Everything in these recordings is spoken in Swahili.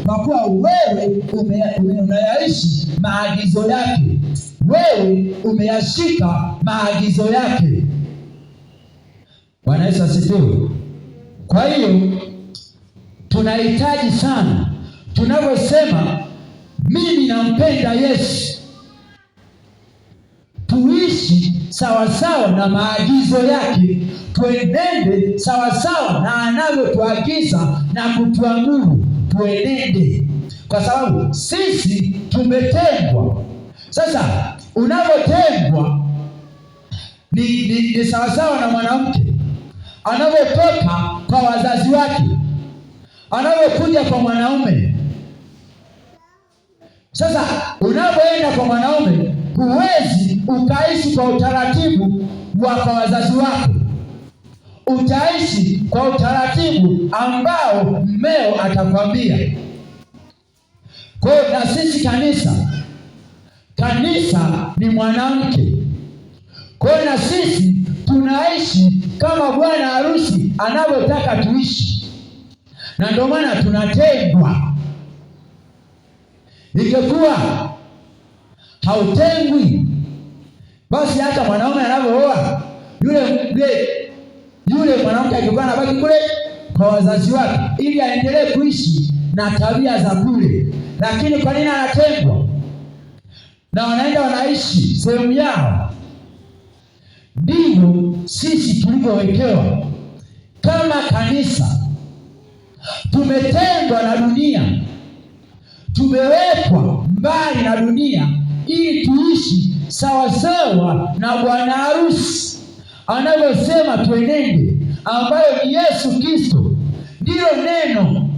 kwa kuwa wewe unayaishi maagizo yake, wewe umeyashika maagizo yake. Bwana Yesu asifiwe. Kwa hiyo tunahitaji sana, tunaposema mimi nampenda Yesu, tuishi sawasawa na maagizo yake, tuenende sawasawa na anavyotuagiza na kutuamuru tuenende, kwa sababu sisi tumetengwa. Sasa unapotengwa ni sawasawa na mwanamke anavyotoka kwa wazazi wake, anavyokuja kwa mwanaume. Sasa unapoenda kwa mwanaume, huwezi ukaishi kwa utaratibu wa kwa wazazi wako, utaishi kwa utaratibu ambao mmeo atakwambia. Kwa hiyo na sisi kanisa ni mwanamke. Kwa hiyo na sisi tunaishi kama bwana harusi anavyotaka tuishi, na ndio maana tunatengwa. Ingekuwa hautengwi, basi hata mwanaume anapooa yule mwanamke angekuwa anabaki kule kwa wazazi wake ili aendelee kuishi na tabia za kule. Lakini kwa nini anatengwa na wanaenda wanaishi sehemu yao? Ndivyo sisi tulivyowekewa kama kanisa. Tumetengwa na dunia, tumewekwa mbali na dunia ili tuishi sawasawa na bwana harusi anavyosema tuenende, ambayo ni Yesu Kristo, ndilo neno.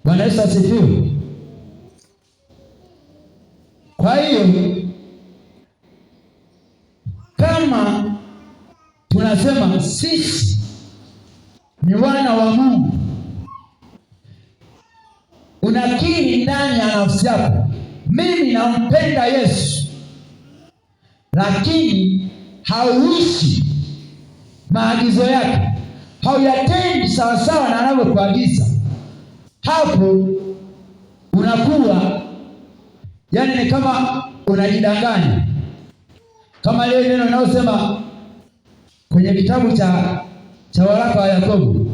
Bwana Yesu asifiwe. Kwa hiyo kama tunasema sisi ni wana wa Mungu, unakiri ndani ya nafsi yako, mimi nampenda Yesu, lakini hauishi maagizo yake, hauyatendi sawasawa na anavyokuagiza, hapo unakuwa ni kama unajidanganya. Kama lile neno linalosema kwenye kitabu cha waraka wa Yakobo,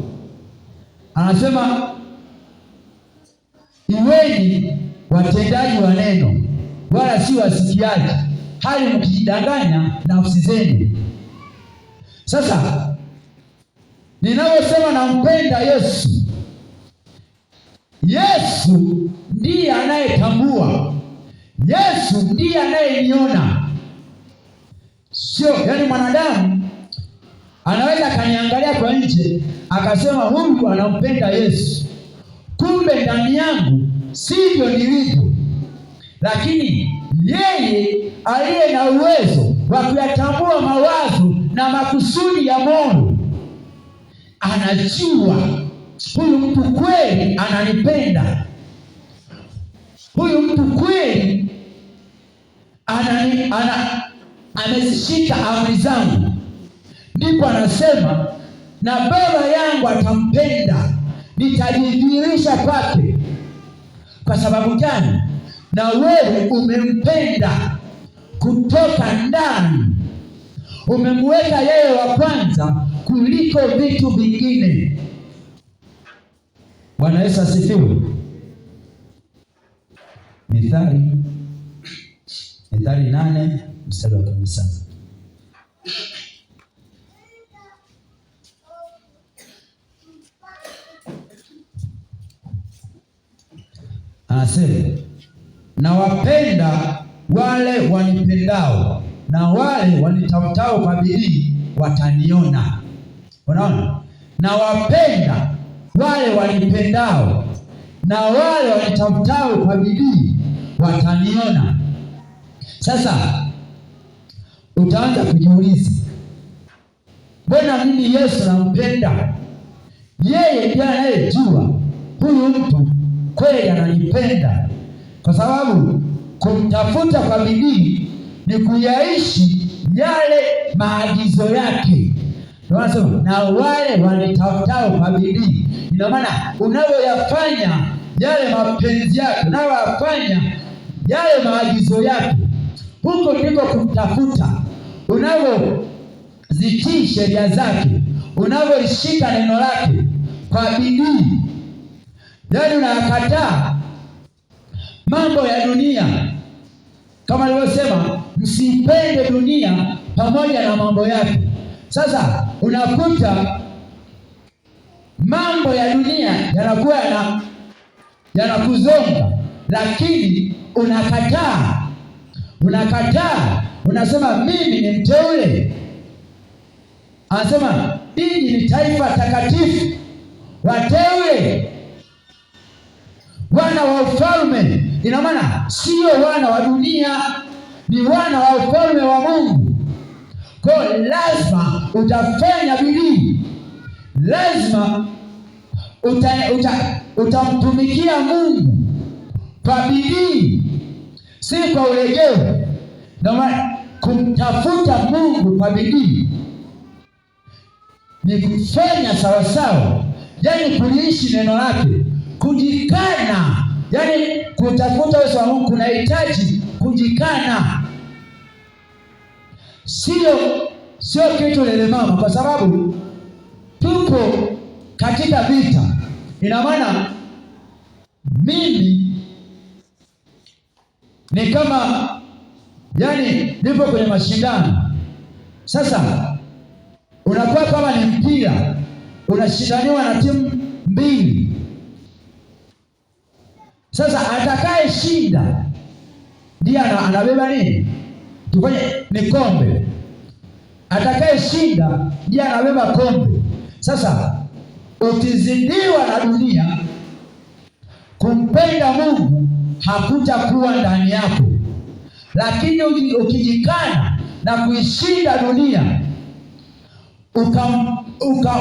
anasema iweni watendaji wa neno wala si wasikiaji, hali mkijidanganya nafsi zenu. Sasa ninaposema nampenda Yesu, Yesu ndiye anayetambua, Yesu ndiye anayeniona. Sio mwanadamu anaweza akaniangalia kwa nje akasema huyu anampenda Yesu, kumbe ndani yangu sivyo nilivyo. Lakini yeye aliye na uwezo wa kuyatambua mawazo na makusudi ya moyo anajua huyu mtu kweli ananipenda, huyu mtu kweli amezishika amri zangu. Ndipo anasema na Baba yangu atampenda, nitajidhihirisha kwake. Kwa sababu gani? Na wewe umempenda kutoka ndani, umemweka yeye wa kwanza kuliko vitu vingine. Bwana Yesu asifiwe. Mithali 8:17. Anasema nawapenda wale wanipendao, na wale wanitafutao kwa bidii wataniona. Unaona? Nawapenda wale wanipendao, na wale wanitafutao kwa bidii wataniona. Sasa utaanza kujiuliza, mbona mimi Yesu nampenda? Yeye ndiye anayejua huyu mtu kweli ananipenda, kwa sababu kumtafuta kwa bidii ni kuyaishi yale maagizo yake, Wanasema na wale wanitafutao kwa bidii. Ina maana unavyoyafanya yale mapenzi yake, unavyoyafanya yale maagizo yake, huko ndiko kumtafuta. Unavyozitii sheria zake, unavyoishika neno lake kwa bidii, yaani unakataa mambo ya dunia, kama alivyosema msipende dunia pamoja na mambo yake. Sasa unakuta mambo ya dunia yanakuwa yanakuzonga, lakini unakataa, unasema mimi ni mteule. Anasema ninyi ni taifa takatifu, wateule, wana wa ufalme. Ina maana sio wana wa dunia, ni wana wa ufalme wa Mungu. Kwa lazima utafanya bidii, lazima utamtumikia Mungu kwa bidii, si kwa ulegevu. Ndio maana kumtafuta Mungu kwa bidii ni kufanya sawasawa, yaani kuliishi neno lake, kujikana. Yaani kutafuta uso wa Mungu kunahitaji kujikana, sio kitu lelemama, kwa sababu tupo katika vita. Ina maana mimi ni kama yaani nipo kwenye mashindano. Sasa unakuwa kama ni mpira unashindaniwa na timu mbili. Sasa atakaye shinda ndiye anabeba nini? Tufanye ni kombe. Atakaye shinda ndiye anabeba kombe. Sasa ukizidiwa na dunia, kumpenda Mungu hakutakuwa ndani yako. Lakini ukijikana na kuishinda dunia,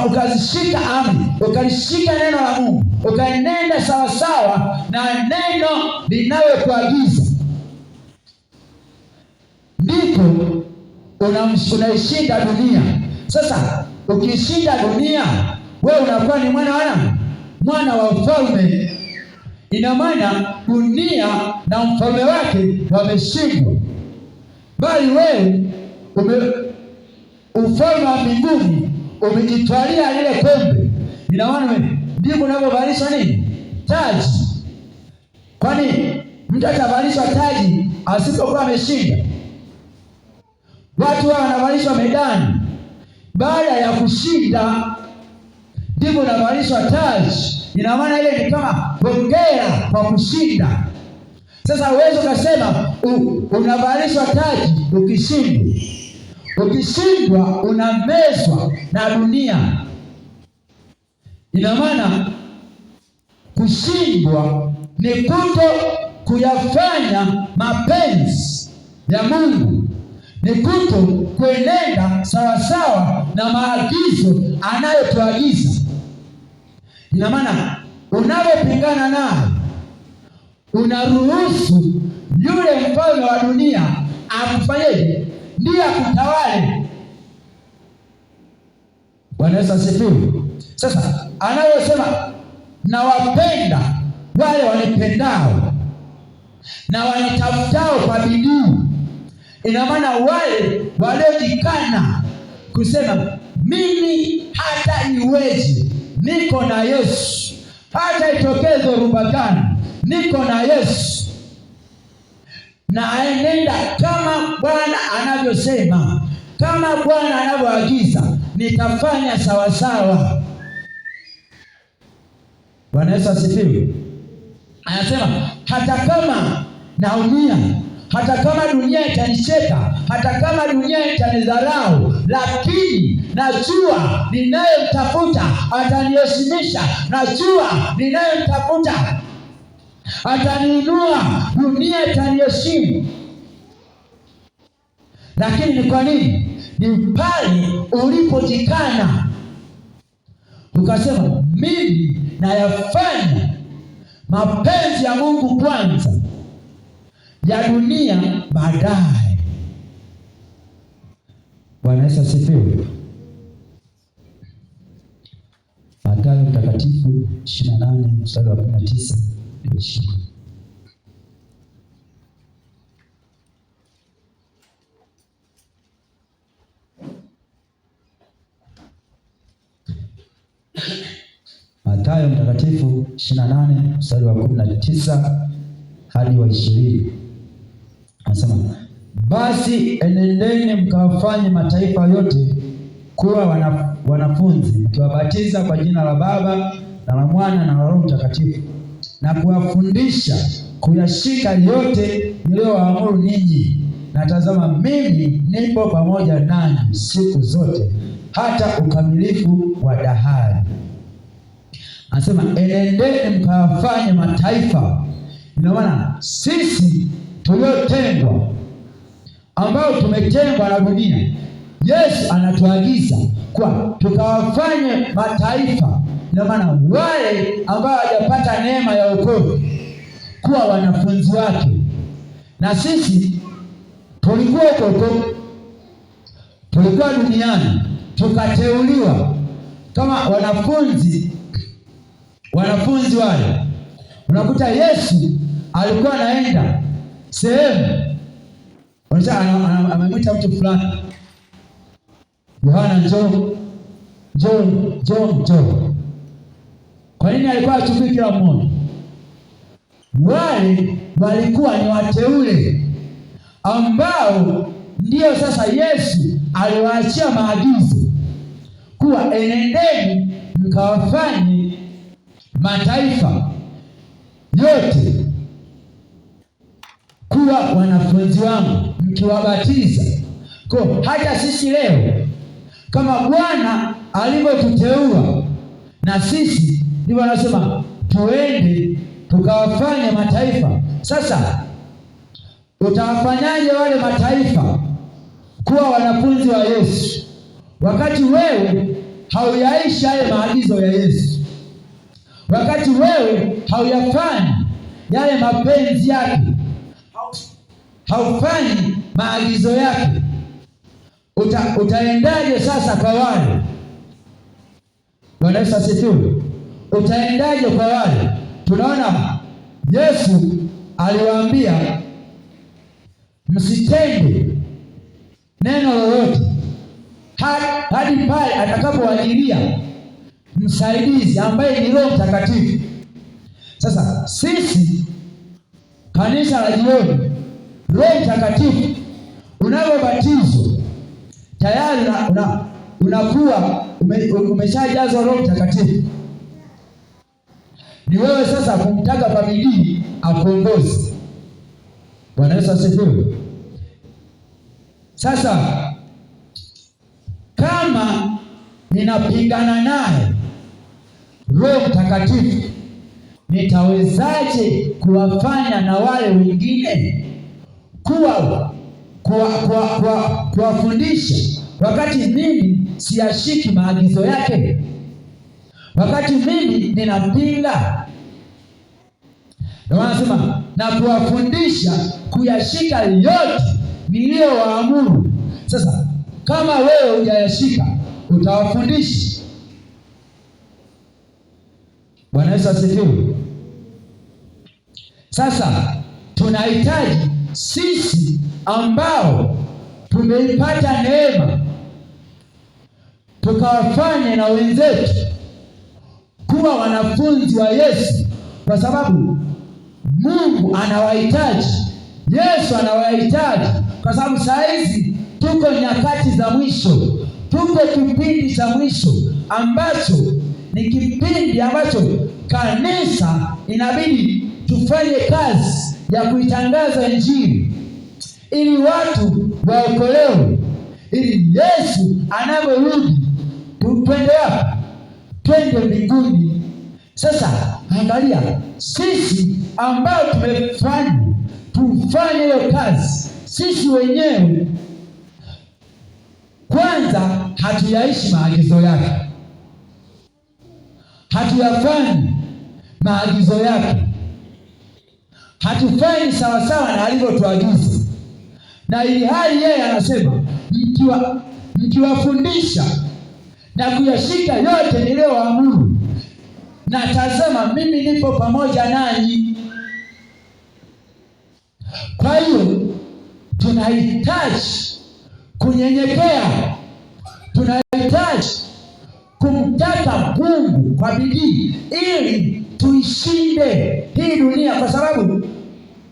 ukazishika amri, ukalishika neno la Mungu, ukaenenda sawasawa na neno linalokuagiza, ndipo unaishinda dunia. Sasa ukishinda dunia, wewe unakuwa ni mwana wa ufalme. Ina maana dunia na mfalme wake wameshindwa, bali wewe ufalme wa mbinguni umejitwalia lile kombe. Ina maana ndipo unavyovalishwa nini? Taji. Kwani mtu atavalishwa taji asipokuwa ameshinda? Watu hao wanavalishwa medani baada ya kushinda, ndipo unavalishwa taji. Ina maana ile ni kama hongera kwa kushinda. Sasa uwezo ukasema unavalishwa taji ukishindwa. Ukishindwa unamezwa na dunia. Ina maana kushindwa ni kuto kuyafanya mapenzi ya Mungu, ni kuto kuenenda sawasawa na maagizo anayotuagiza. Ina maana unapopingana naye, unaruhusu yule mfalme wa dunia akufanyeje? Ndiye akutawale. Bwana Yesu asifiwe. Sasa anayosema nawapenda wale wanipendao na wanitafutao kwa bidii, ina maana wale waliojikana kusema mimi hata iweje niko na Yesu, hata itokee dhoruba gani niko na Yesu, na aenenda kama Bwana anavyosema, kama Bwana anavyoagiza, nitafanya sawasawa. Bwana Yesu asifiwe. Anasema hata kama naumia, hata kama dunia itanicheka, hata kama dunia itanidharau, lakini najua ninayemtafuta ataniheshimisha, najua ninayemtafuta ataniinua, dunia itaniheshimu. Lakini ni kwa nini? Ni pale ulipojikana ukasema mimi nayafanya mapenzi ya Mungu kwanza, ya dunia baadaye. Bwana Yesu asifiwe. Mathayo Mtakatifu 28 mstari wa 19 hadi 20. Mathayo Mtakatifu 28 mstari wa 19 hadi wa 20. Anasema, basi enendeni mkawafanye mataifa yote kuwa wanafunzi, mkiwabatiza kwa jina la Baba na la Mwana na la Roho Mtakatifu, na kuwafundisha kuyashika yote niliyowaamuru ninyi, na tazama, mimi nipo pamoja nanyi siku zote hata ukamilifu wa dahari. Anasema enendeni mkawafanye mataifa. Ina maana sisi tuliotengwa, ambao tumetengwa na dunia, Yesu anatuagiza kwa tukawafanye mataifa. Ina maana wale ambao hawajapata neema ya wokovu kuwa wanafunzi wake. Na sisi tulikuwa huko, tulikuwa duniani, tukateuliwa kama wanafunzi wale. Unakuta Yesu alikuwa anaenda sehemu, amemwita mtu fulani, Yohana, njoo. Kwa nini alikuwa achukui kila mmoja? Wale walikuwa ni wateule ambao ndio sasa Yesu aliwaachia maagizo kuwa enendeni mkawafanye mataifa yote kuwa wanafunzi wangu, mkiwabatiza. Kwa hata sisi leo kama Bwana alivyotuteua, na sisi ndivyo anasema tuende tukawafanye mataifa. Sasa utawafanyaje wale mataifa kuwa wanafunzi wa Yesu wakati wewe hauyaishi yale maagizo ya Yesu, wakati wewe hauyafanyi yale mapenzi yake, haufanyi maagizo yake? Utaendaje sasa kwa wale? Bwana Yesu asifiwe. Utaendaje kwa wale? Tunaona Yesu aliwaambia msitende neno lolote hadi pale atakapowajilia msaidizi ambaye ni Roho Mtakatifu. Sasa sisi kanisa la jioni, Roho Mtakatifu unapobatizwa tayari unakuwa umeshajazwa Roho Mtakatifu. Ni wewe sasa kumtaka kwa bidii akuongoze. Bwana Yesu asifiwe. Sasa kama ninapingana naye Roho Mtakatifu, nitawezaje kuwafanya na wale wengine kuwafundisha wakati mimi siyashiki maagizo yake, wakati mimi ninapinga? Ndio wanasema na kuwafundisha kuyashika yote niliyowaamuru. Sasa kama wewe hujayashika, utawafundisha? Bwana Yesu asifiwe. Sasa tunahitaji sisi ambao tumeipata neema tukawafanye na wenzetu kuwa wanafunzi wa Yesu, kwa sababu Mungu anawahitaji, Yesu anawahitaji, kwa sababu saa hizi tuko nyakati za mwisho, tuko kipindi cha mwisho ambacho ni kipindi ambacho kanisa inabidi tufanye kazi ya kuitangaza Injili ili watu waokolewe, ili Yesu anaporudi twende wapi? Twende mbinguni. Sasa angalia, sisi ambao tufanye hiyo kazi, sisi wenyewe kwanza hatuyaishi maagizo yake, hatuyafanyi maagizo yake, hatufanyi sawasawa na alivyotuagiza. Na ili hali yeye anasema mkiwafundisha na kuyashika yote niliyowaamuru, na tazama, mimi nipo pamoja nanyi. Kwa hiyo tunahitaji kunyenyekea, tunahitaji kumtaka Mungu kwa bidii ili tuishinde hii dunia, kwa sababu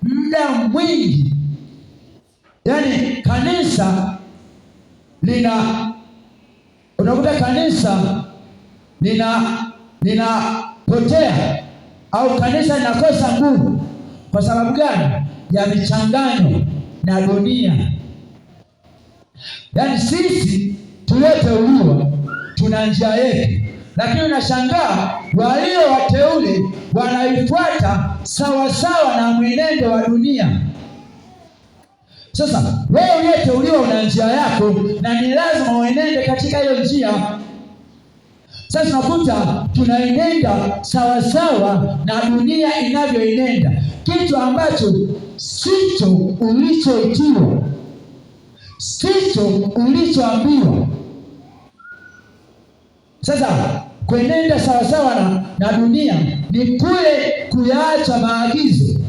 muda mwingi, yani kanisa unakuta kanisa linapotea au kanisa linakosa nguvu. Kwa sababu gani? Ya michanganyo na dunia. Yani sisi tulioteuliwa tuna njia yetu, lakini unashangaa walio wateule wanaifuata sawasawa na mwenendo wa dunia. Sasa wewe uliyeteuliwa una njia yako, na ni lazima uenende katika hiyo njia. Sasa unakuta tunaenenda sawasawa na dunia inavyoenenda, kitu ambacho sicho ulichoitiwa, sicho ulichoambiwa. Sasa kuenenda sawasawa na dunia ni kule kuyaacha maagizo,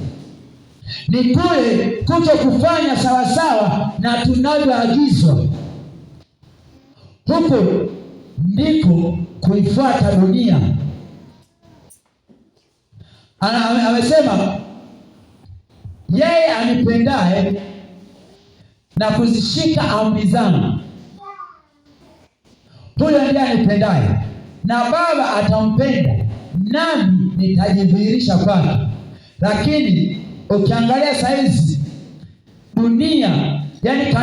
ni kule kuto kufanya sawasawa na tunavyoagizwa. Huko ndiko kuifuata dunia. Amesema yeye anipendaye na kuzishika amri zangu, huyo ndiye anipendaye, na Baba atampenda, nami nitajidhihirisha kwake. Lakini ukiangalia saizi dunia, yani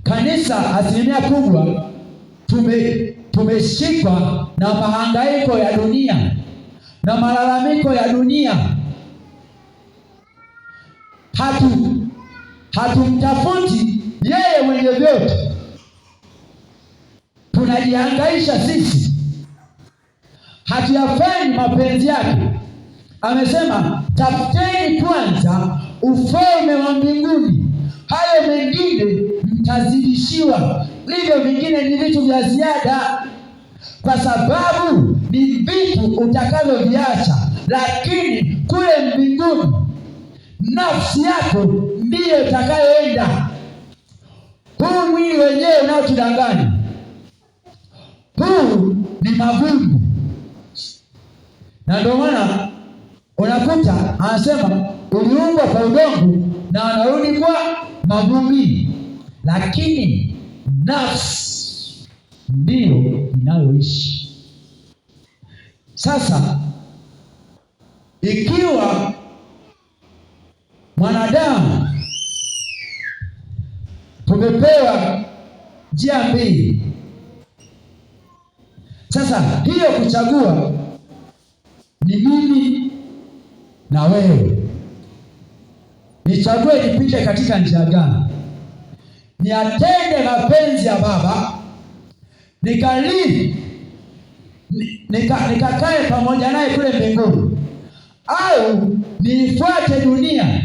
kanisa asilimia kubwa tumeshikwa na mahangaiko ya dunia na malalamiko ya dunia. Hatumtafuti yeye mwenye vyote, tunajihangaisha sisi, hatuyafanyi mapenzi yake. Amesema tafuteni kwanza ufalme wa mbinguni, hayo mengine mtazidishiwa. Hivyo vingine ni vitu vya ziada, kwa sababu ni vitu utakavyoviacha, lakini kule mbinguni nafsi yako ndiyo itakayoenda. Huu mwili wenyewe unaotudanganya, huu ni mavumbi, na ndio maana unakuta anasema uliumbwa kwa udongo na wanarudi kwa mavumbi, lakini nafsi ndiyo inayoishi. Sasa ikiwa mwanadamu tumepewa njia mbili, sasa hiyo kuchagua ni mimi na wewe. Nichague nipite katika njia gani? Niatende mapenzi ya Baba, nikakae pamoja naye kule mbinguni, au niifuate dunia,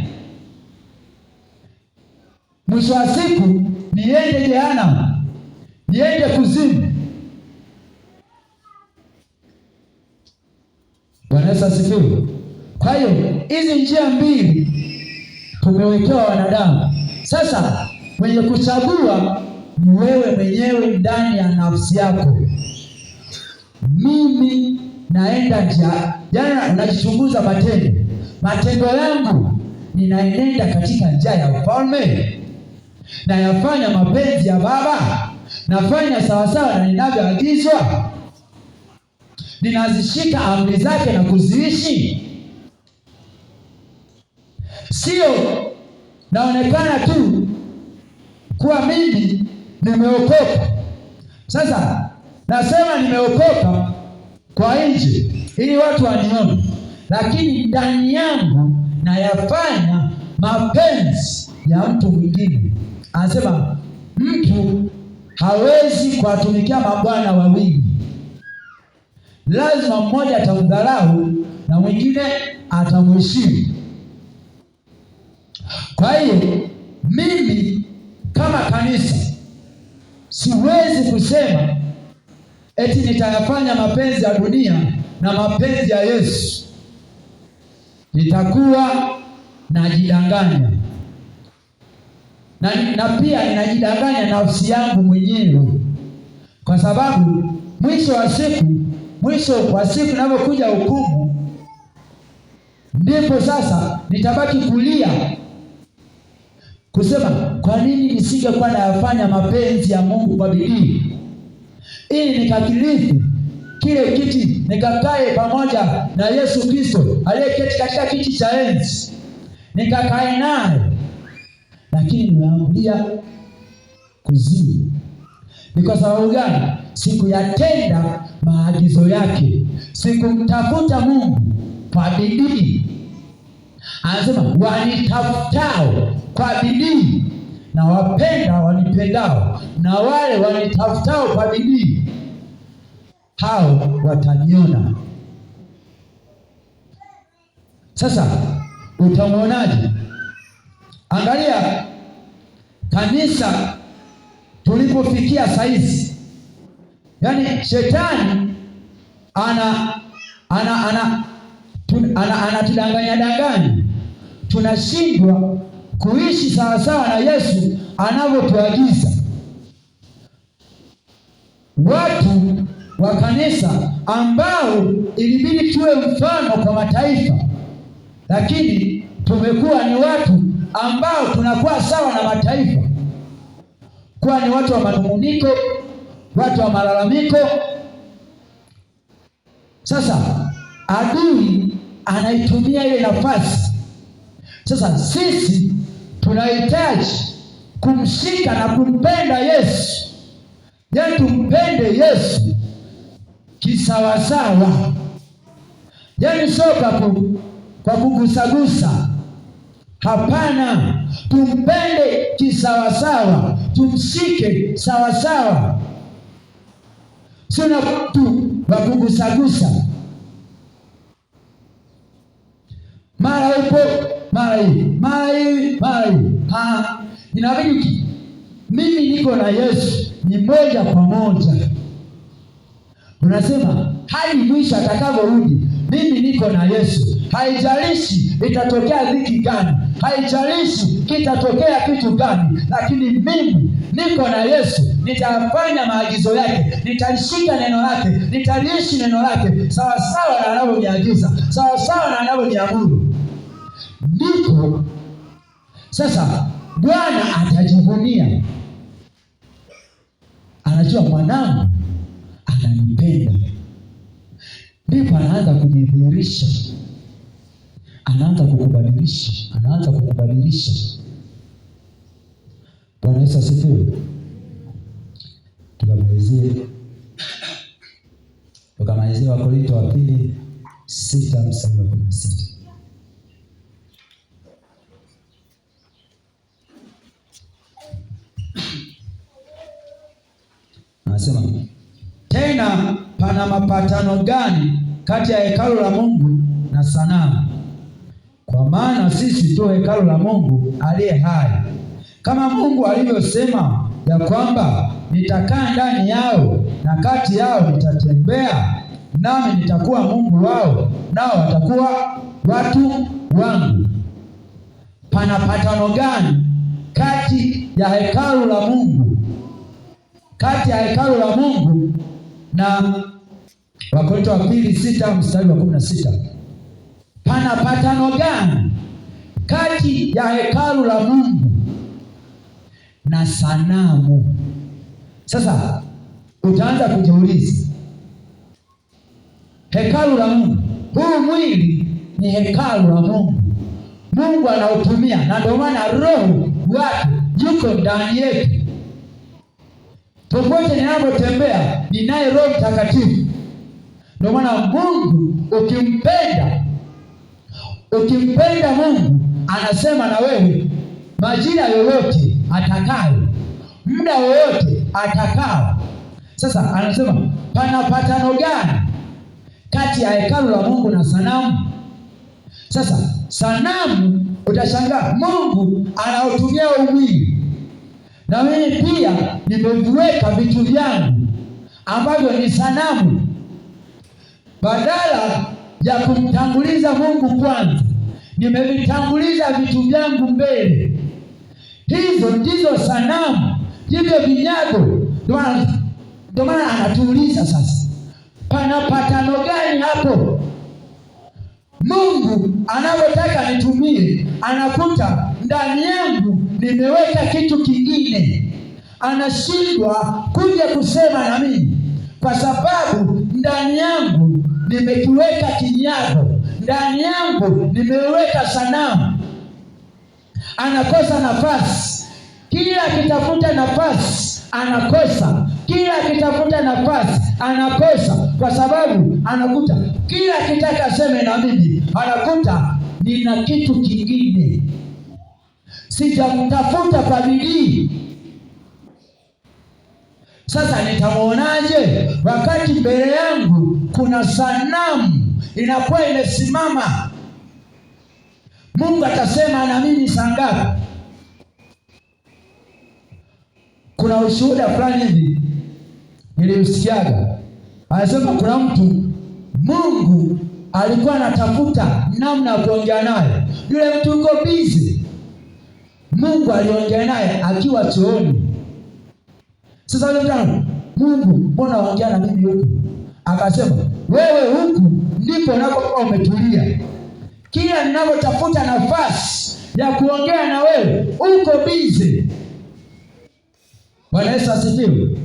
mwisho wa siku niende jehanamu, niende kuzimu. Bwana Yesu asifiwe. Kwa hiyo hizi njia mbili tumewekewa wanadamu. Sasa mwenye kuchagua ni wewe mwenyewe ndani ya nafsi yako. Mimi naenda njia, jana unajichunguza matendo yangu, ninaenenda katika njia ya ufalme, na yafanya mapenzi ya Baba, nafanya sawasawa na ninavyoagizwa, ninazishika amri zake na kuziishi. Sio naonekana tu kuwa mimi nimeokoka. Sasa nasema nimeokoka kwa nje ili watu wanione, lakini ndani yangu nayafanya mapenzi ya mtu mwingine. Anasema mtu hawezi kuwatumikia mabwana wawili, lazima mmoja atamdharau na mwingine atamheshimu. Kwa hiyo mimi kama kanisa siwezi kusema eti nitayafanya mapenzi ya dunia na mapenzi ya Yesu, nitakuwa najidanganya na pia ninajidanganya nafsi yangu mwenyewe, kwa sababu mwisho wa siku inapokuja hukumu, ndipo sasa nitabaki kulia kusema, kwa nini nisingekuwa nayafanya mapenzi ya Mungu kwa bidii, ili nikakirithi kile kiti, nikakae pamoja na Yesu Kristo aliyeketi katika kiti cha enzi, nikakae naye. Lakini nimeambulia kuzimu. Ni kwa sababu gani? Sikuyatenda maagizo yake, sikumtafuta Mungu kwa bidii. Anasema wanitafutao kwa bidii na wapenda wanipendao, na wale wanitafutao kwa bidii hao wataniona. Sasa utamwonaje? Angalia kanisa tulipofikia saizi. Yaani shetani anatudanganya, tunashindwa kuishi sawasawa na Yesu anavyotuagiza. Watu wa kanisa ambao ilibidi tuwe mfano kwa mataifa, lakini tumekuwa ni watu ambao tunakuwa sawa na mataifa, kuwa ni watu wa manunguniko, watu wa malalamiko. Sasa adui anaitumia ile nafasi. Sasa sisi tunahitaji kumshika na kumpenda Yesu, yaani tumpende Yesu kisawasawa, yaani sio kwa kugusagusa. Hapana, tumpende kisawasawa, tumshike sawasawa, sio na mtu wa kugusagusa, mara upo mara hii. Inabidi mimi niko na Yesu, ni moja kwa moja. Unasema hadi mwisho atakavyorudi, mimi niko na Yesu. Haijalishi itatokea dhiki gani, haijalishi kitatokea kitu gani, lakini mimi niko na Yesu. Nitafanya maagizo yake, nitalishika neno lake, nitaliishi neno lake sawasawa na anavyoniagiza, sawasawa na anavyoniamuru. Ndipo sasa Bwana atajivunia, anajua mwanangu ananipenda. Ndipo anaanza kujidhihirisha, anaanza kukubadilisha. Bwana Yesu asifiwe. Tukamalizie Wakorintho wa pili 6:16. Anasema, tena pana mapatano gani kati ya hekalu la Mungu na sanamu? Kwa maana sisi tu hekalu la Mungu aliye hai, kama Mungu alivyosema ya kwamba nitakaa ndani yao na kati yao nitatembea, nami nitakuwa Mungu wao, nao watakuwa watu wangu. Pana patano gani kati ya hekalu la Mungu, na Wakorintho wa pili 6:16. Pana patano gani kati ya hekalu la Mungu na sanamu? Sasa utaanza kujiuliza, hekalu la Mungu, huu mwili ni hekalu la Mungu. Mungu anautumia, na ndio maana Roho wake yuko ndani yetu. Popote ninapotembea ninaye Roho Mtakatifu. Ndio maana Mungu ukimpenda Mungu anasema na wewe majira yoyote atakayo, muda wowote atakao. Sasa anasema pana patano gani kati ya hekalu la Mungu na sanamu? Sasa sanamu, utashangaa Mungu anautumia mwili, na mimi pia nimeviweka vitu vyangu ambavyo ni sanamu. Badala ya kumtanguliza Mungu kwanza, nimevitanguliza vitu vyangu mbele. Hizo ndizo sanamu, hivyo vinyago. Ndio maana anatuuliza sasa, pana patano gani hapo? Mungu anapotaka nitumie, anakuta ndani yangu nimeweka kitu kingine, anashindwa kuja kusema na mimi kwa sababu ndani yangu nimekiweka kinyago, ndani yangu nimeweka sanamu. Anakosa nafasi, kila akitafuta nafasi anakosa, kila akitafuta nafasi anakosa, kwa sababu anakuta kila akitaka aseme na mimi, anakuta nina kitu kingine, sijamtafuta kwa bidii. Sasa nitamwonaje wakati mbele yangu kuna sanamu inakuwa imesimama? Mungu atasema na mimi saa ngapi? Kuna ushuhuda fulani hivi niliusikiaga, anasema kuna mtu Mungu alikuwa anatafuta namna ya kuongea naye. Yule mtu yuko busy, Mungu aliongea naye akiwa chooni. Sasa yule mtu, Mungu mbona waongea na mimi huku? Akasema, wewe huku ndipo unapokuwa umetulia, kila ninapotafuta nafasi ya kuongea na wewe uko busy. Bwana Yesu asifiwe.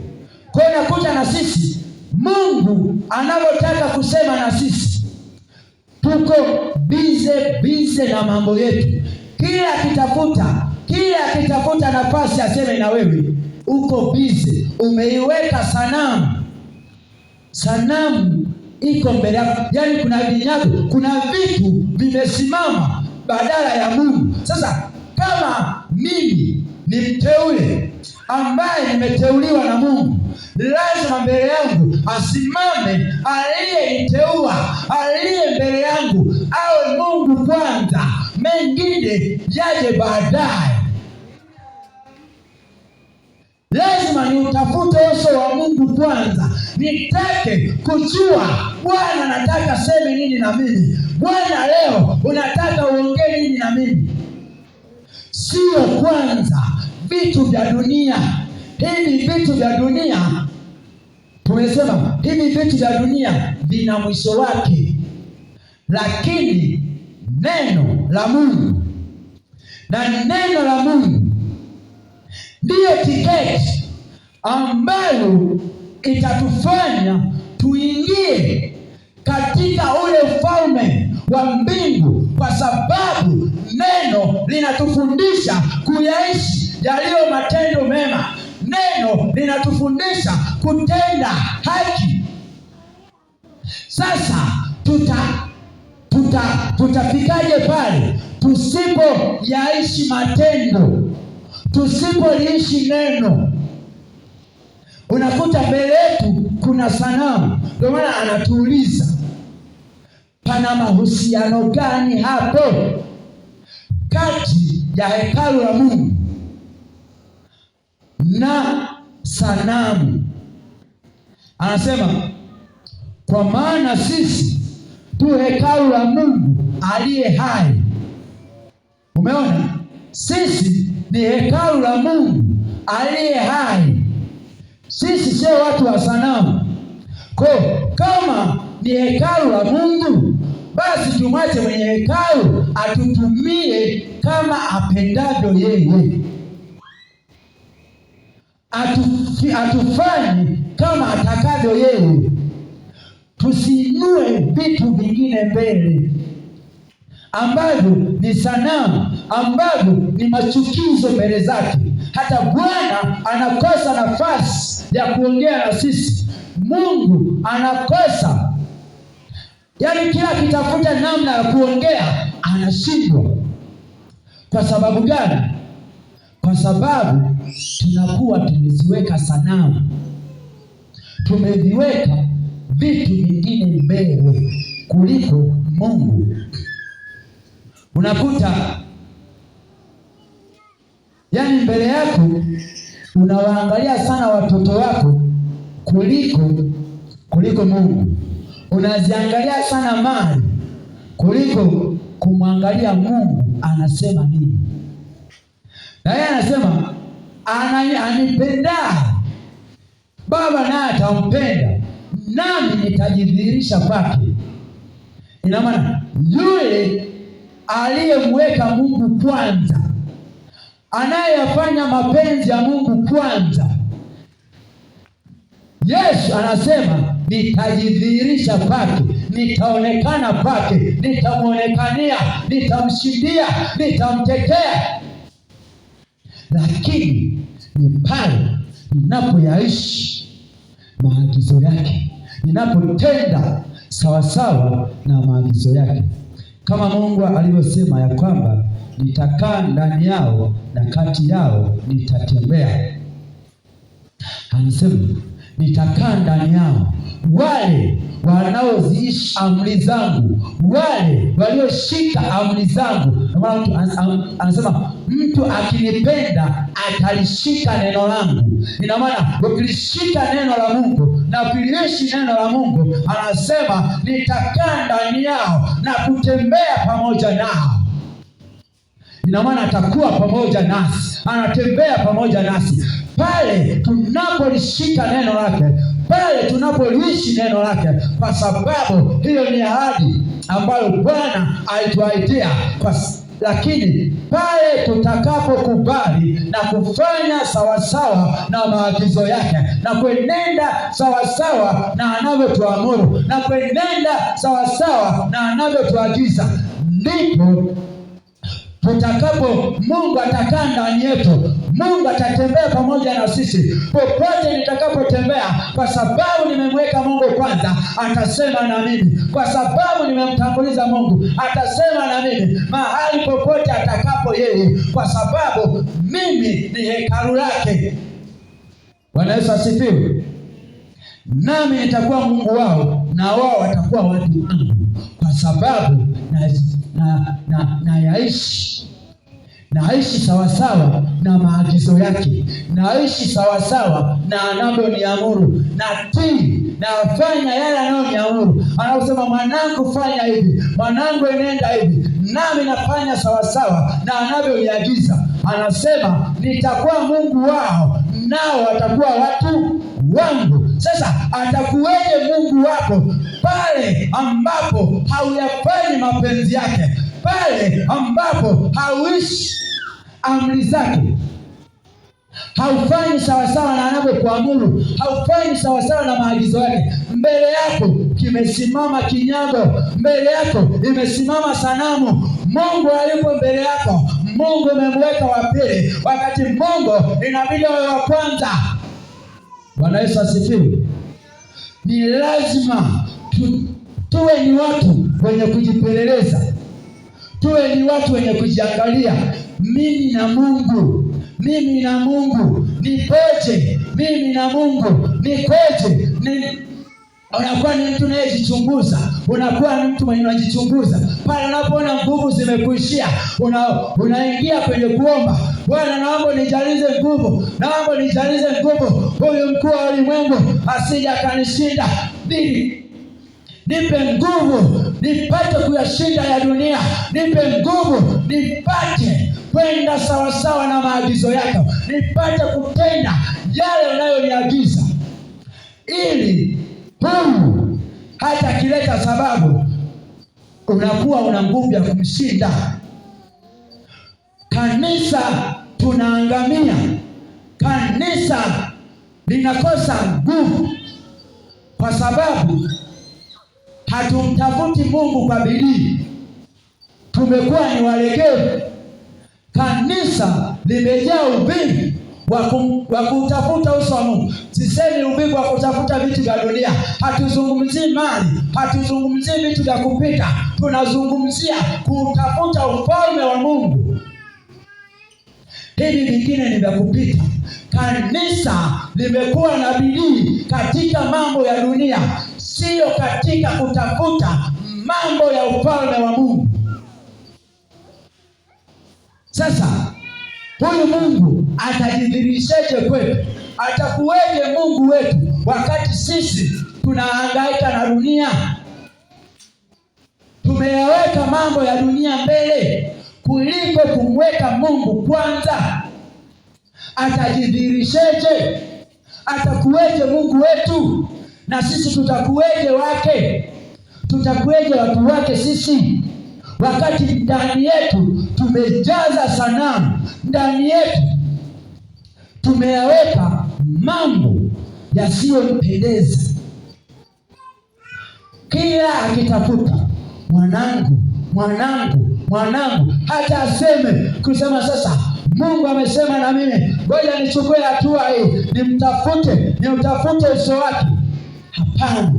Kwa hiyo nakuta na sisi Mungu anapotaka kusema na sisi tuko busy na mambo yetu. Kila akitafuta nafasi aseme na wewe uko busy, umeiweka sanamu. Sanamu iko mbele yako, yaani kuna vinyago, kuna vitu vimesimama badala ya Mungu. Sasa kama mimi ni mteule ambaye nimeteuliwa na Mungu, lazima mbele yangu asimame aliyeniteua, aliye mbele yangu awe Mungu kwanza, mengine yaje baadaye. Lazima niutafute uso wa Mungu kwanza, nitake kujua Bwana anataka seme nini na mimi. Bwana leo unataka uongee nini na mimi? Sio kwanza vitu vya dunia. Hivi vitu vya dunia, tumesema hivi vitu vya dunia vina mwisho wake, lakini neno la Mungu, na neno la Mungu ndiyo tiketi ambayo itatufanya tuingie katika ule ufalme wa mbingu, kwa sababu neno linatufundisha kuyaishi yaliyo matendo mema. Neno linatufundisha kutenda haki. Sasa tutafikaje pale tusipoyaishi matendo, tusipoliishi neno? Unakuta mbele yetu kuna sanamu. Ndio maana anatuuliza, pana mahusiano gani hapo kati ya hekalu la Mungu na sanamu? Anasema, kwa maana sisi tu hekalu la Mungu aliye hai. Umeona, sisi ni hekalu la Mungu aliye hai. Sisi sio watu wa sanamu. Kwa kama ni hekalu la Mungu, basi tumwache mwenye hekalu atutumie kama apendavyo yeye, atufanye kama atakavyo yeye. Tusiinue vitu vingine mbele ambavyo ni sanamu, ambavyo ni machukizo mbele zake. Hata Bwana anakosa nafasi ya kuongea na sisi. Mungu anakosa, yaani kila akitafuta namna ya kuongea anashindwa. Kwa sababu gani? Kwa sababu tunakuwa tumeziweka sanamu, tumeviweka vitu vingine mbele kuliko Mungu. Unakuta yaani mbele yako unawaangalia sana watoto wako kuliko Mungu. Unaziangalia sana mali kuliko kumwangalia Mungu anasema nini. Na yeye anasema anipenda Baba naye atampenda, nami nitajidhihirisha kwake. Ina maana yule aliyemweka Mungu kwanza, anayefanya mapenzi ya Mungu kwanza, Yesu anasema nitajidhihirisha kwake, nitaonekana kwake, nitamwonekania, nitamshindia, nitamtetea. Lakini ni pale ninapoyaishi maagizo yake, ninapotenda sawasawa na maagizo yake, kama Mungu alivyosema ya kwamba nitakaa ndani yao na kati yao nitatembea. Anasema nitakaa ndani yao, wale wanaoziishi amri zangu, wale walioshika amri zangu. Anasema mtu akinipenda atalishika neno langu. Ina maana ukilishika neno la Mungu na kuliishi neno la Mungu, anasema nitakaa ndani yao na kutembea pamoja nao. Ina maana atakuwa pamoja nasi, anatembea pamoja nasi pale tunapolishika neno lake, pale tunapoliishi neno lake, kwa sababu hiyo ni ahadi ambayo Bwana alituahidia. Lakini pale tutakapokubali na kufanya sawasawa na maagizo yake, na kwenenda sawasawa na anavyotuamuru, na kwenenda sawasawa na anavyotuagiza, ndipo Mungu atakaa ndani yetu. Mungu atatembea pamoja na sisi popote nitakapotembea, kwa sababu nimemweka Mungu kwanza, atasema na mimi. Kwa sababu nimemtanguliza Mungu, atasema na mimi mahali popote atakapo yeye, kwa sababu mimi ni hekalu lake. Bwana Yesu asifiwe. Nami nitakuwa Mungu wao na wao watakuwa watu wangu, kwa sababu naishi sawasawa na maagizo yake, naishi sawasawa na anavyoniamuru, natii, nafanya yale anayoniamuru. Anaposema mwanangu fanya hivi, mwanangu enenda hivi, nami nafanya sawasawa na anavyoniagiza. Anasema nitakuwa Mungu wao nao watakuwa watu wangu. Sasa atakuweje Mungu wako pale ambapo hauyafanyi mapenzi yake, pale ambapo hauishi amri zake, haufanyi sawasawa na anavyokuamuru, haufanyi sawasawa na maagizo yake? Mbele yako kimesimama kinyago, mbele yako imesimama sanamu. Mungu alipo mbele yako, Mungu umemweka wa pili, wakati Mungu inabidi awe wa kwanza. Bwana Yesu asifiwe. Ni lazima tuwe ni watu wenye kujipeleleza, tuwe ni watu wenye kujiangalia. Mimi na Mungu nipoje? Mimi na Mungu nikoje? Unakuwa ni mtu unayejichunguza, unakuwa ni mtu mwenye unajichunguza. Pale unapoona nguvu zimekuishia, unaingia kwenye kuomba, Bwana naomba nijalize nguvu, naomba nijalize nguvu, huyu mkuu wa ulimwengu asije akanishinda. Nipe nguvu nipate kuyashinda ya dunia, nipe nguvu nipate kwenda sawasawa na maagizo yako, nipate kutenda yale unayoniagiza, ili huyu hata kileta sababu unakuwa una nguvu ya kumshinda. Kanisa tunaangamia, kanisa linakosa nguvu kwa sababu hatumtafuti Mungu kwa bidii, tumekuwa ni walegevu. Kanisa limejaa uvivu wa kutafuta uso wa Mungu. Sisemi uvivu wa kutafuta vitu vya dunia, hatuzungumzii mali, hatuzungumzii vitu vya kupita, tunazungumzia kutafuta ufalme wa Mungu. Hivi vingine ni vya kupita. Kanisa limekuwa na bidii katika mambo ya dunia, sio katika kutafuta mambo ya ufalme wa Mungu. Sasa huyu Mungu atajidhihirishaje kwetu? Atakuweje Mungu wetu wakati sisi tunahangaika na dunia. Tumeyaweka mambo ya dunia mbele kuliko kumweka Mungu kwanza. Atajidhihirisheje? Atakuweje Mungu wetu? Na sisi tutakuweje wake? Tutakuweje watu wake sisi, wakati ndani yetu tumejaza sanamu? Ndani yetu tumeyaweka mambo yasiyompendeza. Kila akitafuta mwanangu, mwanangu, mwanangu, hata aseme kusema sasa Mungu amesema na mimi, ngoja nichukue hatua hii, nimtafute uso wake. Hapana.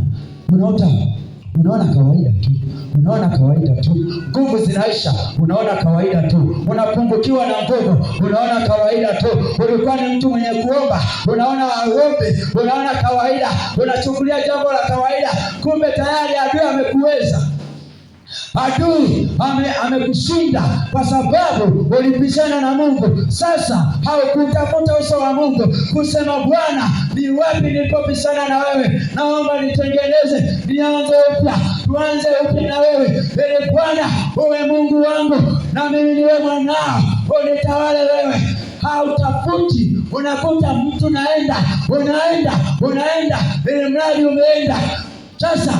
Unaona kawaida tu, unaona kawaida tu. Nguvu zinaisha, unaona kawaida tu. Unapungukiwa na nguvu, unaona kawaida tu. Ulikuwa ni mtu mwenye kuomba, unaona uombe, unaona kawaida. Unachukulia jambo la kawaida, kumbe tayari adui amekuweza. Adui amekushinda kwa sababu ulipishana na Mungu. Sasa haukutafuta uso wa Mungu kusema, Bwana, ni wapi nilipopishana na wewe? Naomba nitengeneze, nianze upya, tuanze upya na wewe. Ili Bwana uwe Mungu wangu na mimi niwe mwanao, unitawale wewe. Hautafuti, unakuta mtu unaenda ili mradi umeenda. Sasa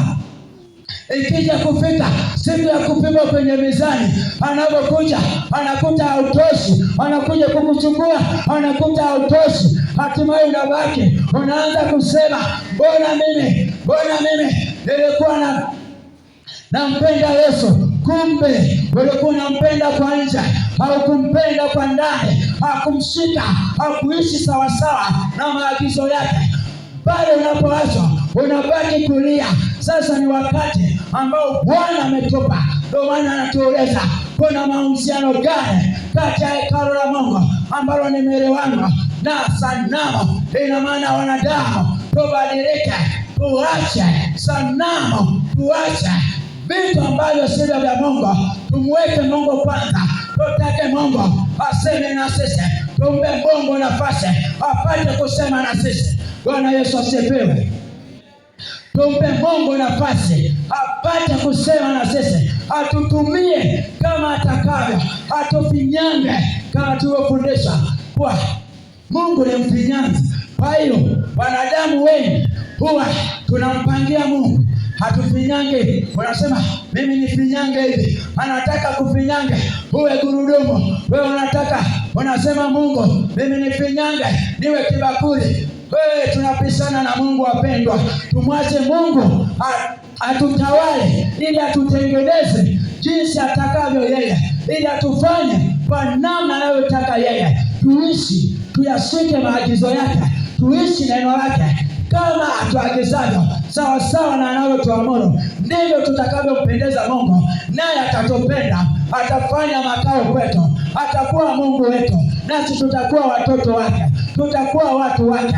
ikija kufika siku ya kupima kwenye mizani, anapokuja anakuta hautoshi, anakuja kukuchukua anakuta hautoshi. Hatimaye unabaki unaanza kusema, mbona mimi nilikuwa nampenda Yesu, kumbe ulikuwa unampenda kwa nje, haukumpenda kwa ndani, hakumshika, hakuishi sawasawa na maagizo yake. Pale unapoachwa unabaki kulia. Sasa ni wakati ambao Bwana ametupa. Ndio maana anatueleza kuna mahusiano gani kati ya hekalu la Mungu ambalo nimeelewana na sanamu. Ina maana wanadamu tubadilike, tuache sanamu, tuache vitu ambavyo sivyo vya Mungu, tumweke Mungu kwanza. Tutake Mungu aseme na sisi, tumpe Mungu nafasi apate kusema na sisi. Bwana Yesu asifiwe. Tumpe Mungu nafasi apate kusema na sisi, atutumie kama atakavyo, atufinyange kama tulivyofundisha kwa Mungu ni mfinyanzi. Kwa hiyo wanadamu wengi huwa tunampangia Mungu hatufinyange. Unasema mimi nifinyange hivi, anataka kufinyange uwe gurudumu. Wewe unasema Mungu mimi nifinyange niwe kibakuli. Wewe tunapishana na Mungu wapendwa. Tumwache Mungu atutawale ili atutengeneze jinsi atakavyo yeye, ili atufanye kwa namna anayotaka yeye. Tuishi, tuyashike maagizo yake, tuishi neno lake kama atuagizavyo, sawa sawa na anavyotuamuru. Ndivyo tutakavyompendeza Mungu, naye atatupenda, atafanya makao kwetu, atakuwa Mungu wetu, nasi tutakuwa watoto wake, tutakuwa watu wake.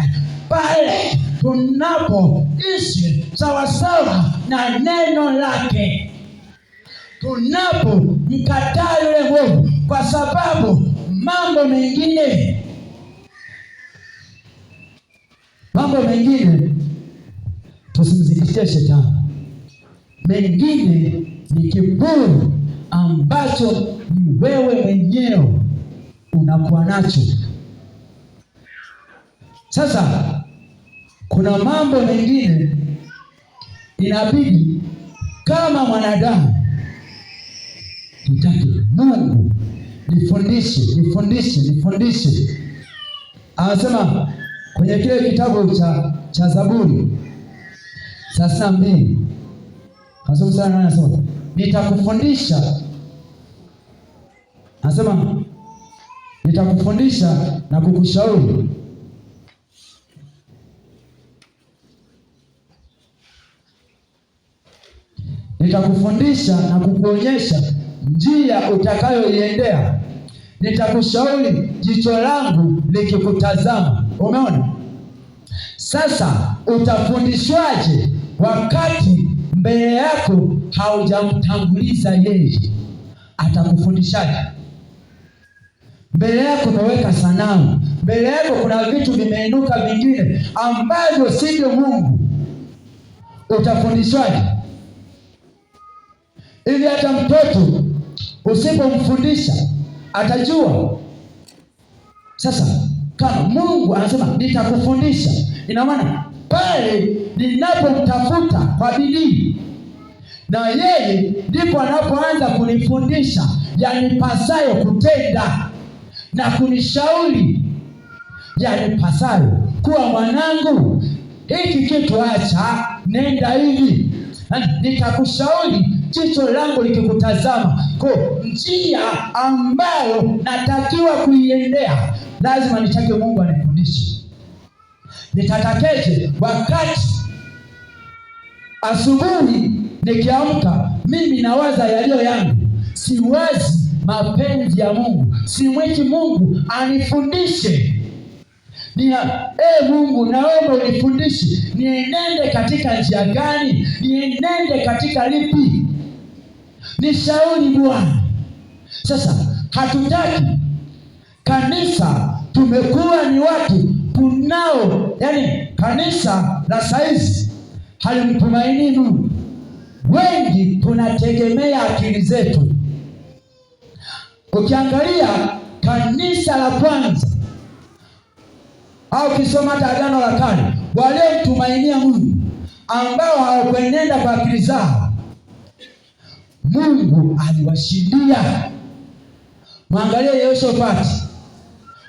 Pale tunapoishi sawasawa na neno lake, tunapomkataa yule mwovu, kwa sababu mambo mengine tusimzidishie shetani. Mengine ni kiburi ambacho ni wewe mwenyewe unakuwa nacho. Sasa kuna mambo mengine inabidi kama mwanadamu tutake Mungu nifundishe. Anasema kwenye kile kitabu cha Zaburi 32 anasema nitakufundisha. Anasema nitakufundisha na kukushauri. Nitakufundisha na kukuonyesha njia utakayoiendea. Nitakushauri jicho langu likikutazama. Umeona? Sasa utafundishwaje wakati mbele yako haujamtanguliza yeye? Atakufundishaje? Mbele yako umeweka sanamu, mbele yako kuna vitu vimeinuka vingine ambavyo sivyo Mungu, utafundishwaje? Hivi hata mtoto usipomfundisha atajua. Sasa kama Mungu anasema nitakufundisha, ina maana pale ninapomtafuta kwa bidii, na yeye ndipo anapoanza kunifundisha yanipasayo kutenda na kunishauri yanipasayo kuwa, mwanangu, hiki kitu acha, nenda hivi, nitakushauri jicho langu likikutazama. Kwa njia ambayo natakiwa kuiendea, lazima nitake Mungu anifundishe. Nitatakeje wakati asubuhi nikiamka mimi nawaza yaliyo yangu, siwazi mapenzi ya Mungu, simwiti Mungu anifundishe. Mungu, naomba unifundishe, nienende katika njia gani? Nienende katika lipi? Nishauri Bwana. Sasa hatutaki kanisa, tumekuwa ni watu tunao, yani kanisa la saizi halimtumaini Mungu. Wengi tunategemea akili zetu. Ukiangalia kanisa la kwanza au kisoma hata Agano la Kale, waliomtumainia Mungu ambao hawakwenenda kwa akili zao, Mungu aliwashindia. Mwangalie Yehoshafati,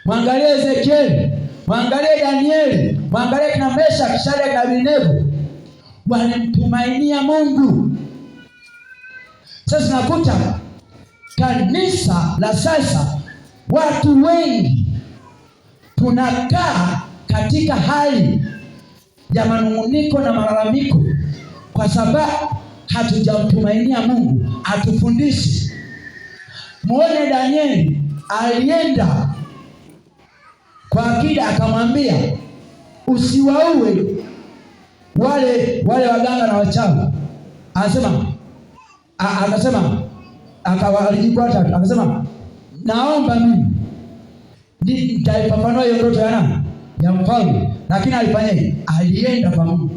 mwangalie Ezekieli, mwangalie Danieli, mwangalie kina Meshaki, Shadraka na Abednego, walimtumainia Mungu. Sasa nakuta kanisa la sasa, watu wengi tunakaa katika hali ya manung'uniko na malalamiko kwa sababu hatujamtumainia Mungu atufundishi. Muone Danieli alienda kwa akida, akamwambia usiwaue wale waganga na wachawi. Akasema naomba mimi nitaifafanua hiyo ndoto ya mfalme. Lakini alifanyaje? Alienda kwa Mungu.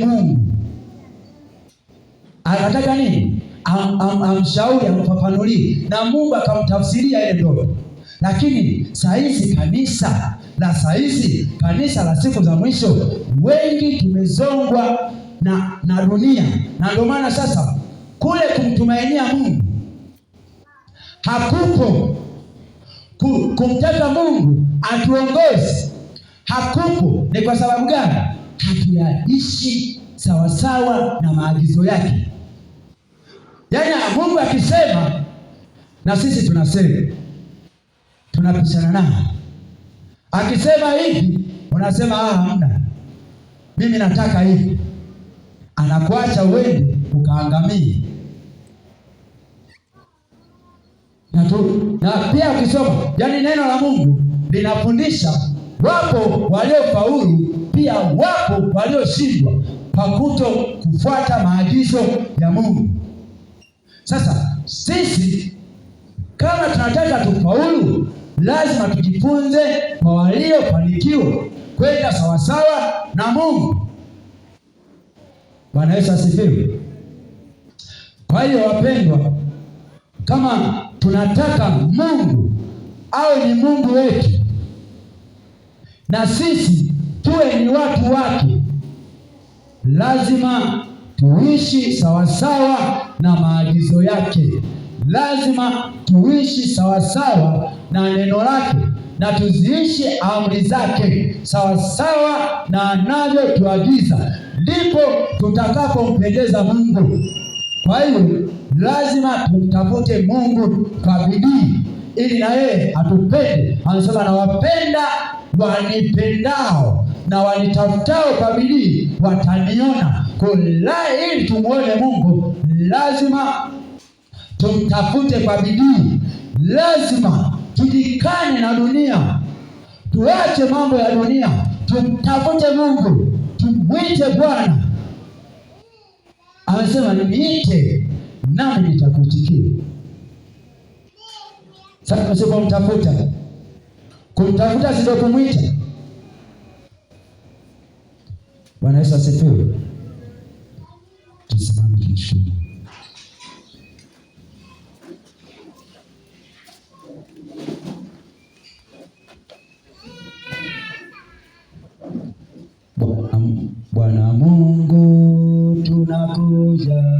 Mungu akataka nini? Amshauri, amfafanulie, na Mungu akamtafsiria ile ndoto. Lakini saizi kanisa la siku za mwisho, wengi tumezongwa na dunia, na ndio maana sasa kule kumtumainia Mungu hakupo. Kumtaka Mungu atuongoze hakupo. Ni kwa sababu gani? Hatuyaishi sawasawa na maagizo yake. Yaani Mungu akisema na sisi tunasema, tunapishana naye. Akisema hivi unasema hamna, mimi nataka hivi, anakuacha uende ukaangamie. Na pia ukisoma, yani neno la Mungu linafundisha, wapo waliofaulu, pia wapo walioshindwa kwa kuto kufuata maagizo ya Mungu. Sasa sisi kama tunataka tufaulu, lazima tujifunze kwa waliofanikiwa kwenda sawasawa na Mungu. Bwana Yesu asifiwe. Kwa hiyo wapendwa, kama tunataka Mungu awe ni Mungu wetu na sisi tuwe ni watu wake, lazima tuishi sawasawa na maagizo yake. Lazima tuishi sawasawa na neno lake, na tuziishi amri zake sawasawa na anavyotuagiza, ndipo tutakapompendeza Mungu. Kwa hiyo lazima tumtafute Mungu kwa bidii ili na yeye atupende. Anasema nawapenda wanipendao na wanitafutao kwa bidii wataniona. Ili tumuone Mungu lazima tumtafute kwa bidii. Lazima tujikane na dunia, tuache mambo ya dunia, tumtafute Mungu, tumwite Bwana. Amesema niite nami nitakuitikia. Sasa tunasema mtafuta Kumtafuta sio kumwita. Bwana Yesu asifiwe. Tusimame tumshukuru. Bwana Mungu tunakuja